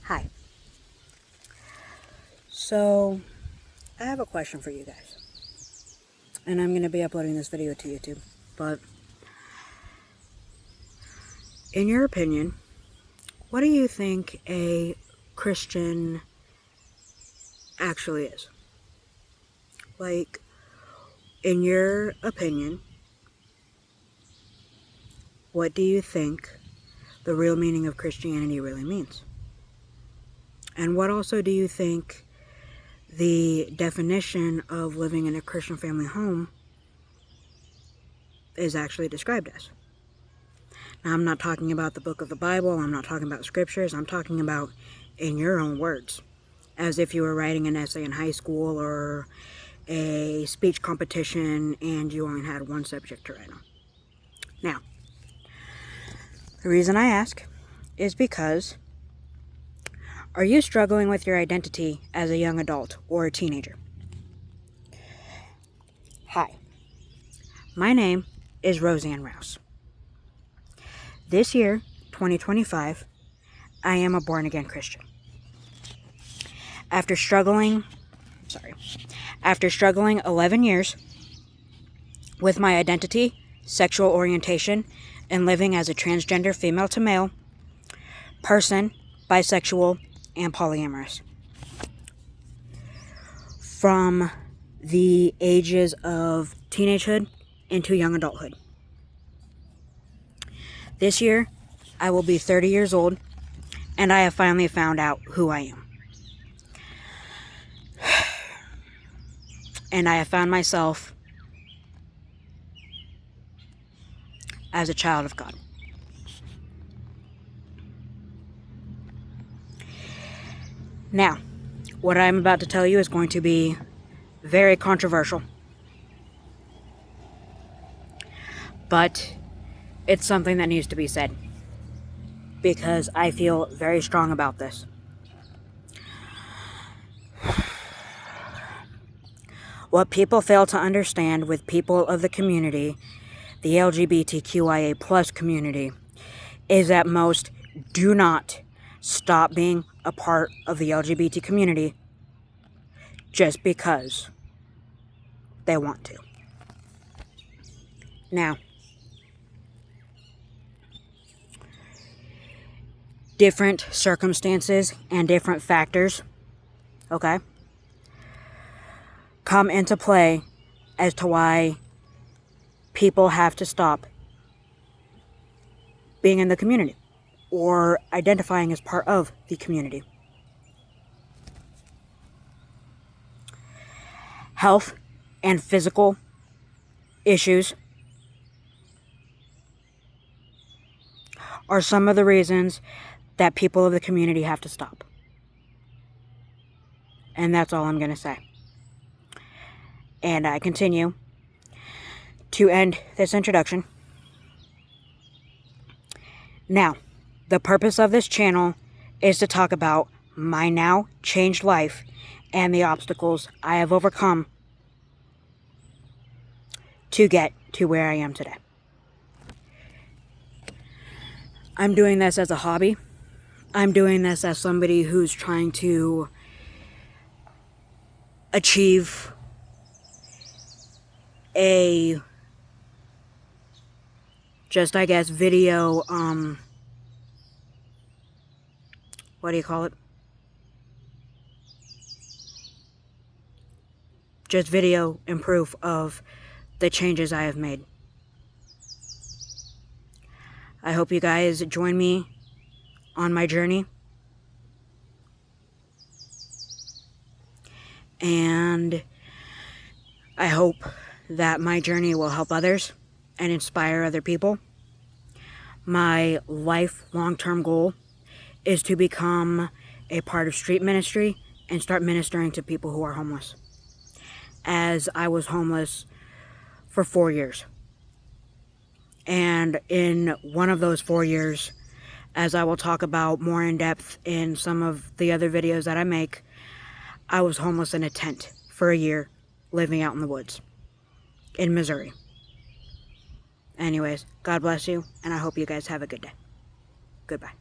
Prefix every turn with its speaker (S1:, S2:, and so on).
S1: Hi. So, I have a question for you guys. And I'm going to be uploading this video to YouTube. But, in your opinion, what do you think a Christian actually is? Like, in your opinion, what do you think the real meaning of Christianity really means? And what also do you think the definition of living in a Christian family home is actually described as? Now, I'm not talking about the book of the Bible, I'm not talking about scriptures, I'm talking about in your own words, as if you were writing an essay in high school or a speech competition and you only had one subject to write on. Now, the reason I ask is because, are you struggling with your identity as a young adult or a teenager? Hi, my name is Roseanne Rouse. This year, 2025, I am a born-again Christian. After struggling 11 years with my identity, sexual orientation, and living as a transgender female to male person, bisexual, and polyamorous. From the ages of teenagehood into young adulthood. This year, I will be 30 years old, and I have finally found out who I am. And I have found myself as a child of God. Now, what I'm about to tell you is going to be very controversial. But it's something that needs to be said. Because I feel very strong about this. What people fail to understand with people of the community, the LGBTQIA plus community, is that most do not stop being a part of the LGBT community just because they want to. Now, different circumstances and different factors, okay, come into play as to why people have to stop being in the community or identifying as part of the community. Health and physical issues are some of the reasons that people of the community have to stop. And that's all I'm going to say. And I continue to end this introduction. Now, the purpose of this channel is to talk about my now changed life and the obstacles I have overcome to get to where I am today. I'm doing this as a hobby. I'm doing this as somebody who's trying to achieve a video, what do you call it? Just video and proof of the changes I have made. I hope you guys join me on my journey. And I hope that my journey will help others and inspire other people. My life long-term goal is to become a part of street ministry and start ministering to people who are homeless. As I was homeless for 4 years. And in one of those 4 years, as I will talk about more in depth in some of the other videos that I make, I was homeless in a tent for a year, living out in the woods in Missouri. Anyways, God bless you, and I hope you guys have a good day. Goodbye.